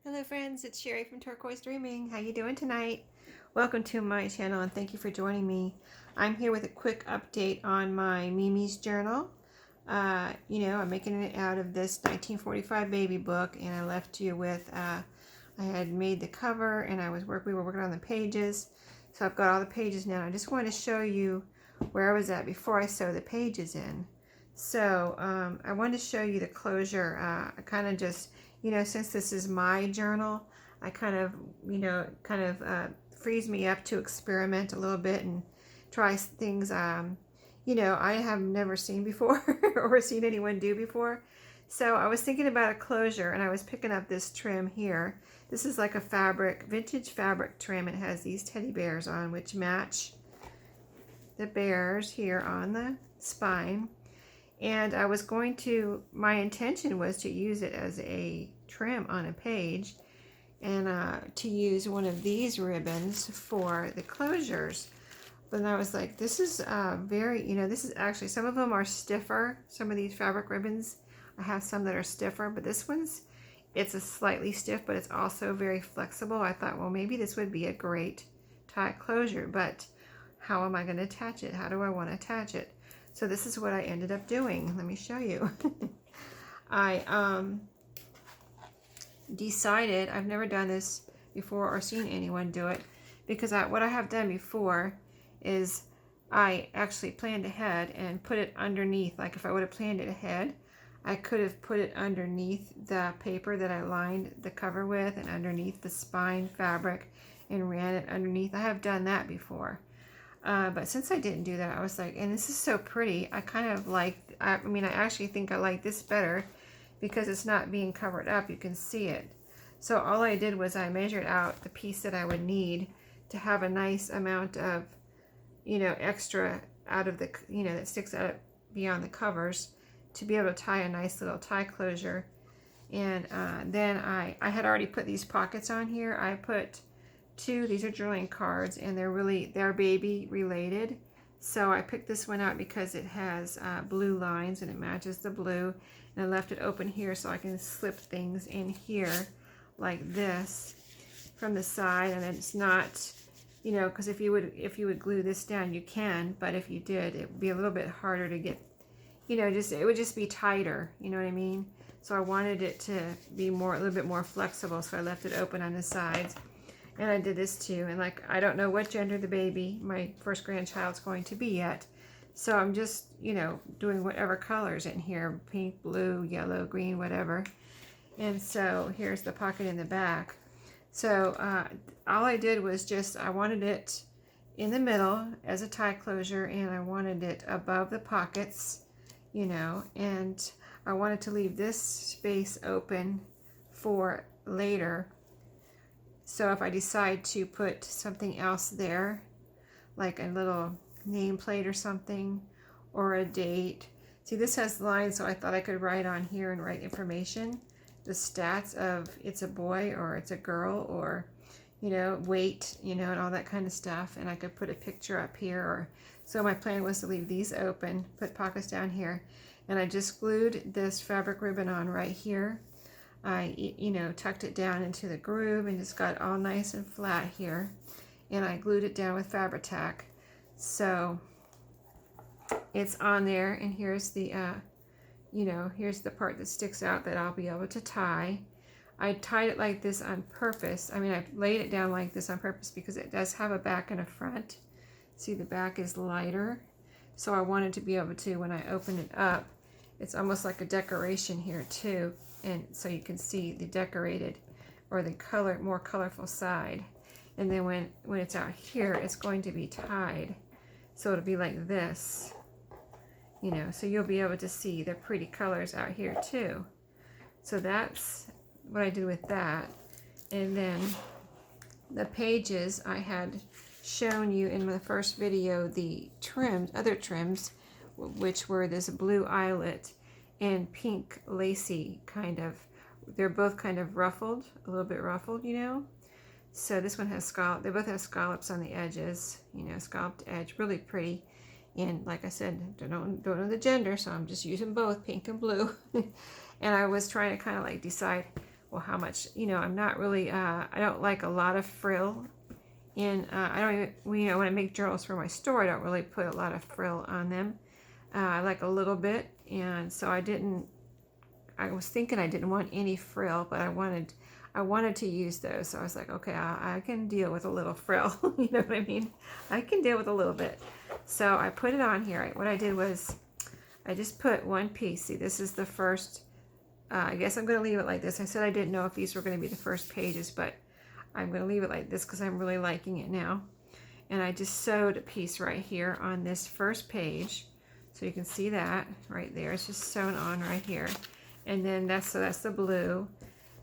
Hello friends, it's Sherry from Turquoise Dreaming. How you doing tonight? Welcome to my channel and thank you for joining me. I'm here with a quick update on my Mimi's journal. I'm making it out of this 1945 baby book, and I left you with, I had made the cover and we were working on the pages. So I've got all the pages now. I just wanted to show you where I was at before I sewed the pages in. So I wanted to show you the closure. I kind of just, since this is my journal, I kind of, frees me up to experiment a little bit and try things, I have never seen before or seen anyone do before. So I was thinking about a closure, and I was picking up this trim here. This is like a vintage fabric trim. It has these teddy bears on, which match the bears here on the spine. And my intention was to use it as a trim on a page, and to use one of these ribbons for the closures. But then I was like, this is this is actually, some of them are stiffer. Some of these fabric ribbons, I have some that are stiffer, but this one's, it's a slightly stiff, but it's also very flexible. I thought, well, maybe this would be a great tie closure, but how am I going to attach it? How do I want to attach it? So this is what I ended up doing. Let me show you. I decided, I've never done this before or seen anyone do it, because what I have done before is I actually planned ahead and put it underneath. Like if I would have planned it ahead, I could have put it underneath the paper that I lined the cover with and underneath the spine fabric and ran it underneath. I have done that before. But since I didn't do that, I was like, and this is so pretty, I kind of like, I actually think I like this better because it's not being covered up. You can see it. So all I did was I measured out the piece that I would need to have a nice amount of, extra out of the, that sticks out beyond the covers to be able to tie a nice little tie closure. And then I had already put these pockets on here. I put two, these are journaling cards, and they're baby related. So I picked this one out because it has blue lines and it matches the blue, and I left it open here so I can slip things in here like this from the side. And it's not, because if you would glue this down, you can, but if you did, it would be a little bit harder to get, it would just be tighter, you know what I mean? So I wanted it to be a little bit more flexible, so I left it open on the sides. And I did this too, and like, I don't know what gender the baby, my first grandchild's going to be yet. So I'm just, doing whatever colors in here, pink, blue, yellow, green, whatever. And so here's the pocket in the back. So all I did was I wanted it in the middle as a tie closure, and I wanted it above the pockets, and I wanted to leave this space open for later. So if I decide to put something else there, like a little nameplate or something, or a date. See, this has lines, so I thought I could write on here and write information, the stats of it's a boy or it's a girl, or, weight, and all that kind of stuff. And I could put a picture up here. So my plan was to leave these open, put pockets down here. And I just glued this fabric ribbon on right here. I, tucked it down into the groove and just got it all nice and flat here. And I glued it down with Fabri-Tac. So it's on there, and here's the, here's the part that sticks out that I'll be able to tie. I tied it like this on purpose. I laid it down like this on purpose because it does have a back and a front. See, the back is lighter. So I wanted to be able to, when I open it up, it's almost like a decoration here too. And so you can see the decorated, or the more colorful side. And then when it's out here, it's going to be tied. So it'll be like this, so you'll be able to see the pretty colors out here too. So that's what I did with that. And then the pages, I had shown you in the first video the other trims, which were this blue eyelet and pink lacy kind of. They're both kind of ruffled, a little bit ruffled, So this one has they both have scallops on the edges, scalloped edge, really pretty. And like I said, don't know the gender, so I'm just using both pink and blue. And I was trying to kind of like decide, well, how much, you know, I'm not really, I don't like a lot of frill in, I don't even, you know, when I make journals for my store, I don't really put a lot of frill on them. I like a little bit, and so I was thinking I didn't want any frill, but I wanted to use those. So I was like, okay, I can deal with a little frill. You know what I mean? I can deal with a little bit. So I put it on here. What I did was I just put one piece. See, this is the first, I guess I'm going to leave it like this. I said I didn't know if these were going to be the first pages, but I'm going to leave it like this because I'm really liking it now. And I just sewed a piece right here on this first page. So you can see that right there. It's just sewn on right here. And then that's the blue.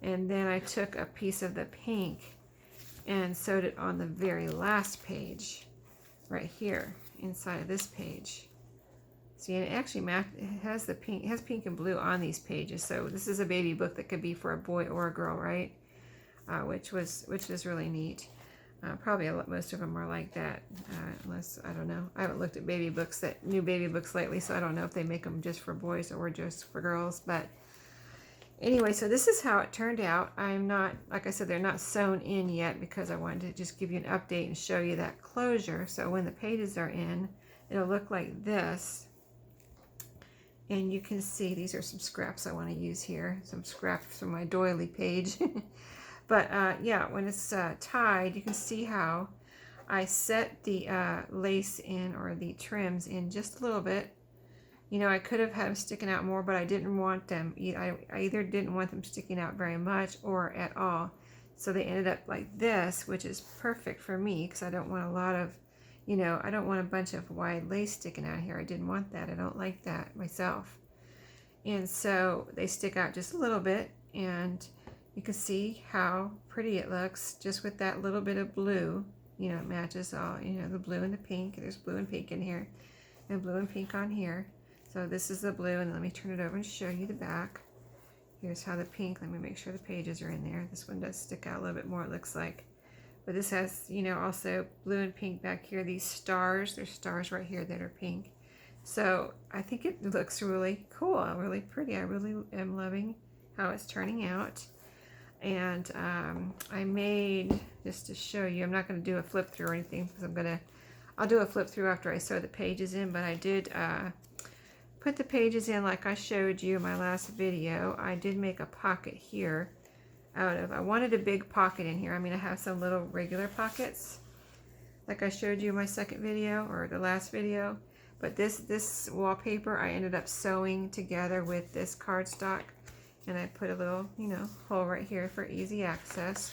And then I took a piece of the pink and sewed it on the very last page right here inside of this page. See, and it actually it has the pink, it has pink and blue on these pages. So this is a baby book that could be for a boy or a girl, right? Which is really neat. Probably most of them are like that, unless, I don't know. I haven't looked at new baby books lately, so I don't know if they make them just for boys or just for girls. But anyway, so this is how it turned out. I'm not, like I said, they're not sewn in yet because I wanted to just give you an update and show you that closure. So when the pages are in, it'll look like this. And you can see these are some scraps I want to use here, some scraps from my doily page. But yeah, when it's tied, you can see how I set the lace in, or the trims in, just a little bit. You know, I could have had them sticking out more, but I didn't want them. I either didn't want them sticking out very much or at all. So they ended up like this, which is perfect for me because I don't want a lot of, you know, I don't want a bunch of wide lace sticking out here. I didn't want that. I don't like that myself. And so they stick out just a little bit, and you can see how pretty it looks just with that little bit of blue. You know, it matches all, you know, the blue and the pink. There's blue and pink in here and blue and pink on here. So this is the blue, and let me turn it over and show you the back. Here's how the pink, let me make sure the pages are in there. This one does stick out a little bit more, it looks like. But this has, you know, also blue and pink back here. These stars, there's stars right here that are pink. So I think it looks really cool, really pretty. I really am loving how it's turning out. And I made, just to show you, I'm not going to do a flip through or anything because I'll do a flip through after I sew the pages in, but I did put the pages in like I showed you in my last video. I did make a pocket here I wanted a big pocket in here. I mean, I have some little regular pockets like I showed you in my second video or the last video, but this wallpaper I ended up sewing together with this cardstock. And I put a little, you know, hole right here for easy access.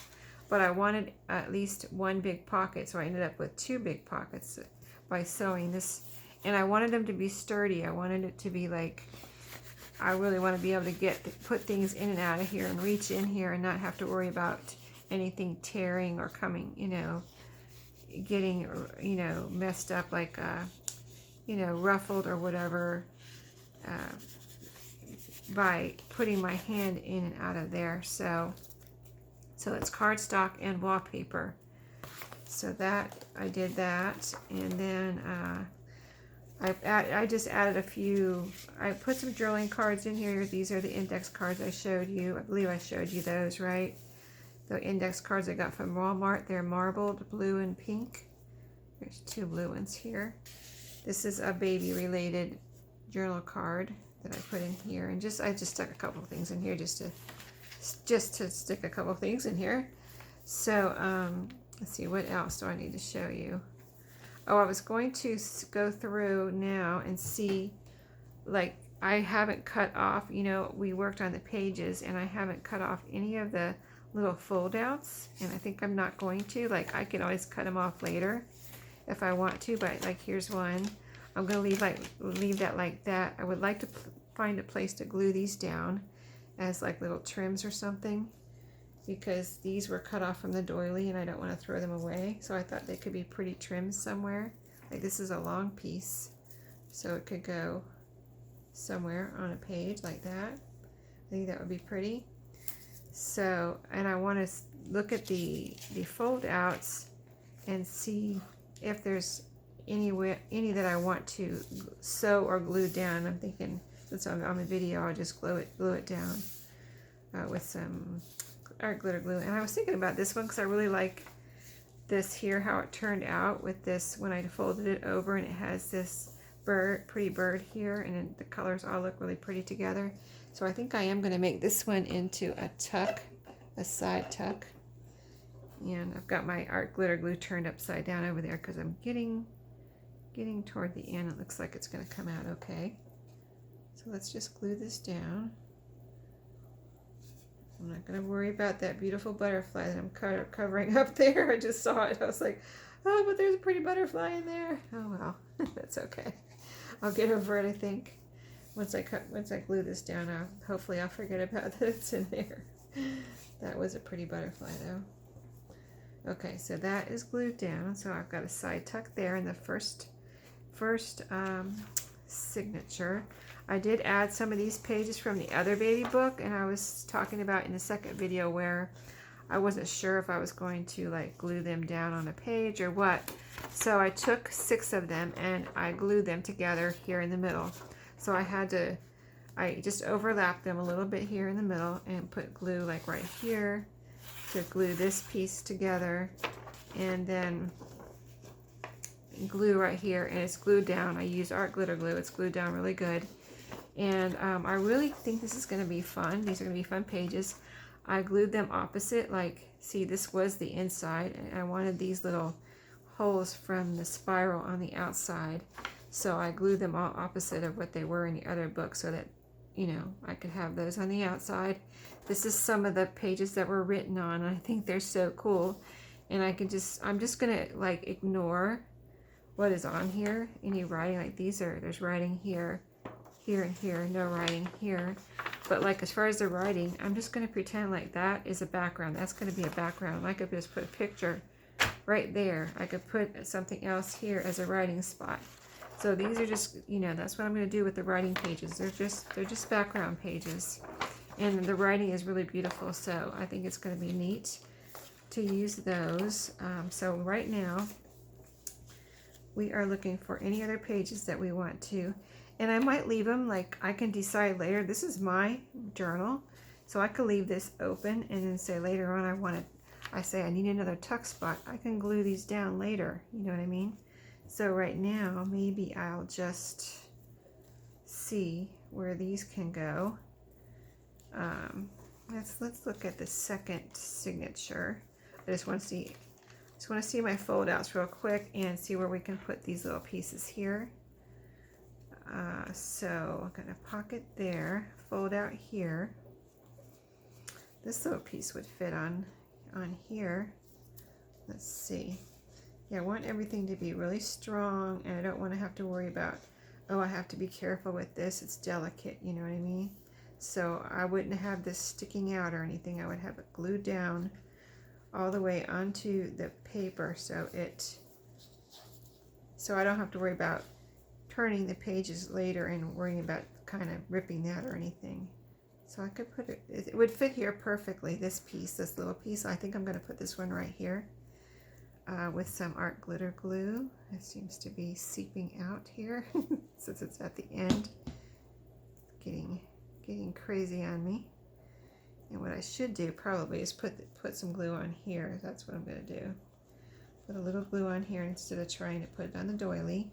But I wanted at least one big pocket, so I ended up with two big pockets by sewing this. And I wanted them to be sturdy. I wanted it to be like, I really want to be able to put things in and out of here and reach in here and not have to worry about anything tearing or coming, you know, getting, you know, messed up, like, you know, ruffled or whatever. By putting my hand in and out of there. So it's cardstock and wallpaper. So that, I did that. And then I just added a few, I put some drilling cards in here. These are the index cards I showed you. I believe I showed you those, right? The index cards I got from Walmart. They're marbled blue and pink. There's two blue ones here. This is a baby related journal card that I put in here, and I just stuck a couple of things in here just to stick a couple of things in here. So let's see, what else do I need to show you? Oh, I was going to go through now and see, like, I haven't cut off, you know, we worked on the pages and I haven't cut off any of the little fold outs, and I think I'm not going to. Like, I can always cut them off later if I want to, but like, here's one. I'm going to leave that like that. I would like to find a place to glue these down as like little trims or something, because these were cut off from the doily and I don't want to throw them away. So I thought they could be pretty trims somewhere. Like, this is a long piece, so it could go somewhere on a page like that. I think that would be pretty. So, and I want to look at the fold outs and see if there's any that I want to sew or glue down. I'm thinking, since I'm on the video, I'll just glue it down with some art glitter glue. And I was thinking about this one because I really like this here, how it turned out with this when I folded it over, and it has this pretty bird here, and then the colors all look really pretty together. So I think I am going to make this one into a tuck, a side tuck. And I've got my art glitter glue turned upside down over there because I'm getting toward the end. It looks like it's going to come out okay. So let's just glue this down. I'm not going to worry about that beautiful butterfly that I'm covering up there. I just saw it. I was like, oh, but there's a pretty butterfly in there. Oh well, that's okay. I'll get over it, I think. Once I glue this down, hopefully I'll forget about that it's in there. That was a pretty butterfly though. Okay, so that is glued down. So I've got a side tuck there in the first signature. I did add some of these pages from the other baby book, and I was talking about in the second video where I wasn't sure if I was going to like glue them down on a page or what. So I took 6 of them and I glued them together here in the middle. So I just overlapped them a little bit here in the middle and put glue like right here to glue this piece together, and then glue right here, and it's glued down. I use art glitter glue. It's glued down really good. And I really think this is going to be fun. These are going to be fun pages. I glued them opposite, like, see, this was the inside, and I wanted these little holes from the spiral on the outside. So I glued them all opposite of what they were in the other book so that, you know, I could have those on the outside. This is some of the pages that were written on, and I think they're so cool. And I'm just going to, like, ignore what is on here. Any writing, like there's writing here, here and here, no writing here. But like as far as the writing, I'm just going to pretend like that is a background. That's going to be a background. I could just put a picture right there. I could put something else here as a writing spot. So these are just, you know, that's what I'm going to do with the writing pages. They're just background pages. And the writing is really beautiful, so I think it's going to be neat to use those. So right now, we are looking for any other pages that we want to. And I might leave them, like, I can decide later. This is my journal, so I could leave this open and then say later on I need another tuck spot. I can glue these down later, you know what I mean? So right now, maybe I'll just see where these can go. Let's look at the second signature. I just want to see my fold outs real quick and see where we can put these little pieces here. So I'm going to pocket there, fold out here. This little piece would fit on here. Let's see. Yeah, I want everything to be really strong, and I don't want to have to worry about, oh, I have to be careful with this. It's delicate, you know what I mean? So I wouldn't have this sticking out or anything. I would have it glued down all the way onto the paper so I don't have to worry about turning the pages later and worrying about kind of ripping that or anything. So I could put it would fit here perfectly, this piece, this little piece. I think I'm going to put this one right here with some art glitter glue. It seems to be seeping out here since it's at the end. Getting crazy on me. And what I should do probably is put some glue on here. That's what I'm going to do. Put a little glue on here instead of trying to put it on the doily.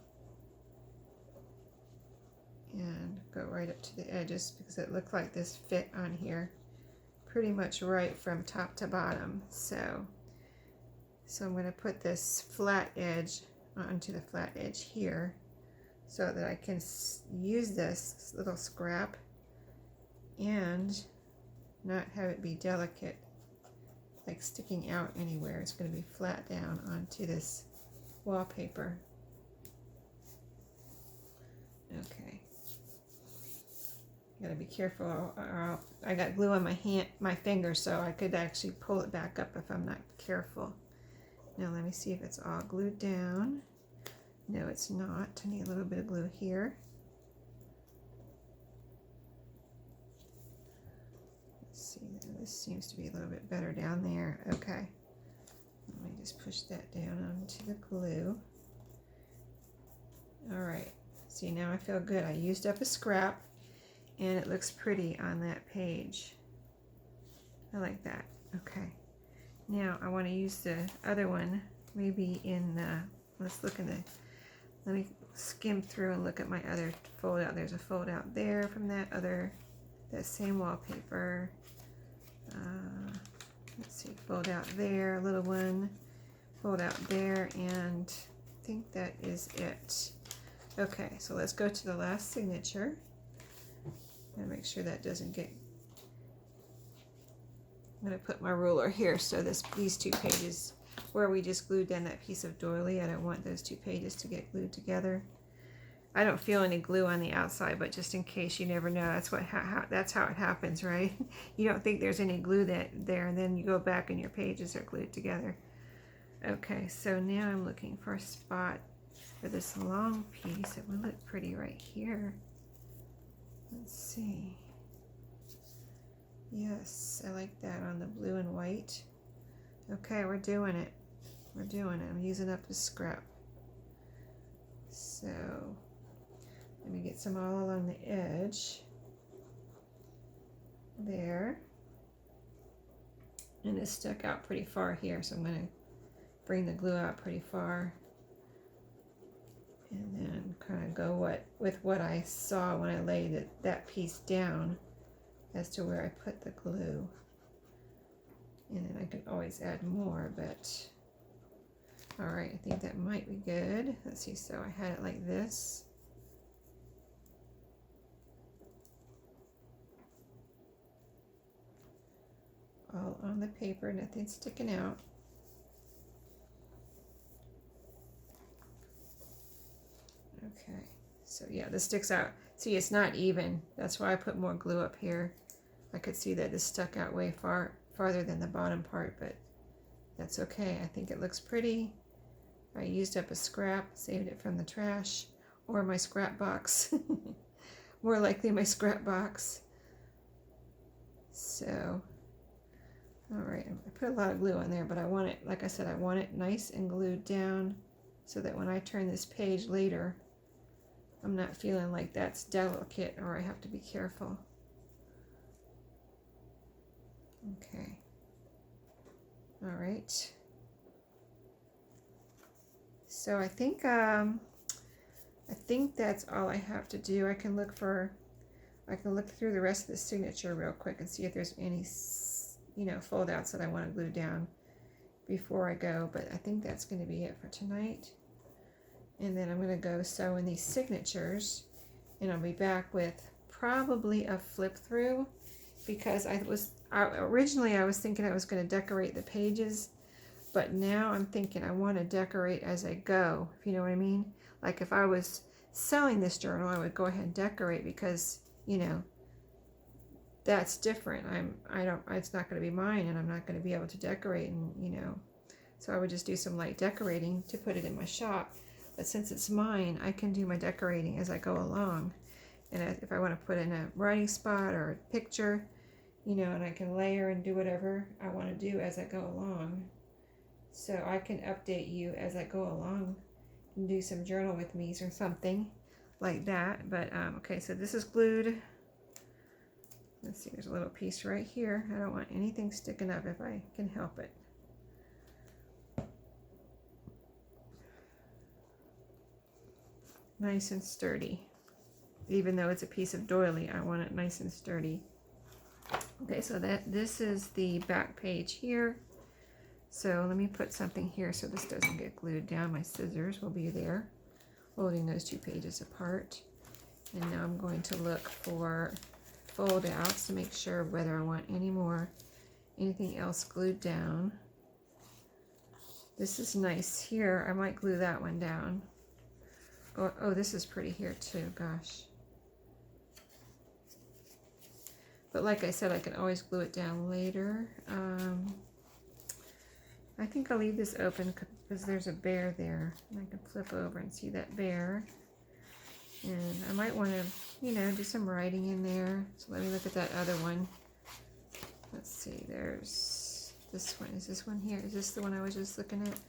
And go right up to the edges because it looked like this fit on here pretty much right from top to bottom. So I'm going to put this flat edge onto the flat edge here so that I can use this little scrap and not have it be delicate, like sticking out anywhere. It's going to be flat down onto this wallpaper. Okay. Gotta be careful, or I got glue on my finger, so I could actually pull it back up if I'm not careful. Now let me see if it's all glued down. No, it's not. I need a little bit of glue here. Let's see, this seems to be a little bit better down there. Okay, let me just push that down onto the glue. All right, see, now I feel good. I used up a scrap and it looks pretty on that page. I like that. Okay, now I want to use the other one, maybe in the, let's look in the, let me skim through and look at my other fold out. There's a fold out there from that same wallpaper. Let's see, fold out there, a little one, fold out there, and I think that is it. Okay, so let's go to the last signature and make sure that doesn't get, I'm going to put my ruler here so these 2 pages where we just glued down that piece of doily, I don't want those 2 pages to get glued together. I don't feel any glue on the outside, but just in case, you never know. That's how it happens, right? You don't think there's any glue there, and then you go back and your pages are glued together. Okay, so now I'm looking for a spot for this long piece. It would look pretty right here. Let's see. Yes, I like that on the blue and white. Okay, we're doing it. We're doing it. I'm using up the scrap. So let me get some all along the edge there. And it stuck out pretty far here, so I'm going to bring the glue out pretty far. And then kind of go with what I saw when I laid that piece down as to where I put the glue. And then I can always add more, but all right, I think that might be good. Let's see, so I had it like this. All on the paper, nothing sticking out. Okay, so yeah, this sticks out. See, it's not even. That's why I put more glue up here. I could see that this stuck out way farther than the bottom part, but that's okay. I think it looks pretty. I used up a scrap, saved it from the trash, or my scrap box. More likely my scrap box. So, all right, I put a lot of glue on there, but I want it, like I said, I want it nice and glued down so that when I turn this page later, I'm not feeling like that's delicate or I have to be careful. Okay. All right. So I think that's all I have to do. I can look through the rest of the signature real quick and see if there's any, fold outs that I want to glue down before I go. But I think that's going to be it for tonight. And then I'm going to go sew in these signatures, and I'll be back with probably a flip through, because originally I was thinking I was going to decorate the pages, but now I'm thinking I want to decorate as I go, if you know what I mean. Like if I was selling this journal, I would go ahead and decorate because, that's different. It's not going to be mine, and I'm not going to be able to decorate, and so I would just do some light decorating to put it in my shop. But since it's mine, I can do my decorating as I go along. And if I want to put in a writing spot or a picture, and I can layer and do whatever I want to do as I go along. So I can update you as I go along and do some journal with me's or something like that. But okay, so this is glued. Let's see, there's a little piece right here. I don't want anything sticking up if I can help it. Nice and sturdy. Even though it's a piece of doily, I want it nice and sturdy. Okay, so this is the back page here. So let me put something here so this doesn't get glued down. My scissors will be there, holding those 2 pages apart. And now I'm going to look for fold outs to make sure whether I want anything else glued down. This is nice here. I might glue that one down. Oh, this is pretty here too, gosh. But like I said, I can always glue it down later. I think I'll leave this open because there's a bear there. And I can flip over and see that bear. And I might want to, do some writing in there. So let me look at that other one. Let's see, there's this one. Is this one here? Is this the one I was just looking at?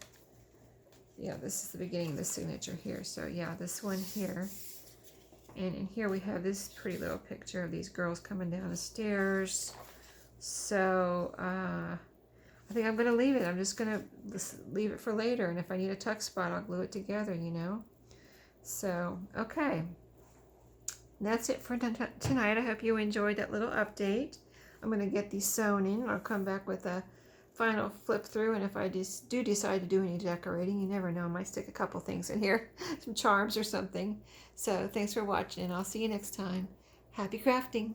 Yeah, this is the beginning of the signature here. So yeah, this one here. And in here we have this pretty little picture of these girls coming down the stairs. So I think I'm going to leave it. I'm just going to leave it for later. And if I need a tuck spot, I'll glue it together, you know. So, okay. That's it for tonight. I hope you enjoyed that little update. I'm going to get these sewn in. I'll come back with a final flip through, and if I just do decide to do any decorating, you never know, I might stick a couple things in here, some charms or something. So thanks for watching, and I'll see you next time. Happy crafting!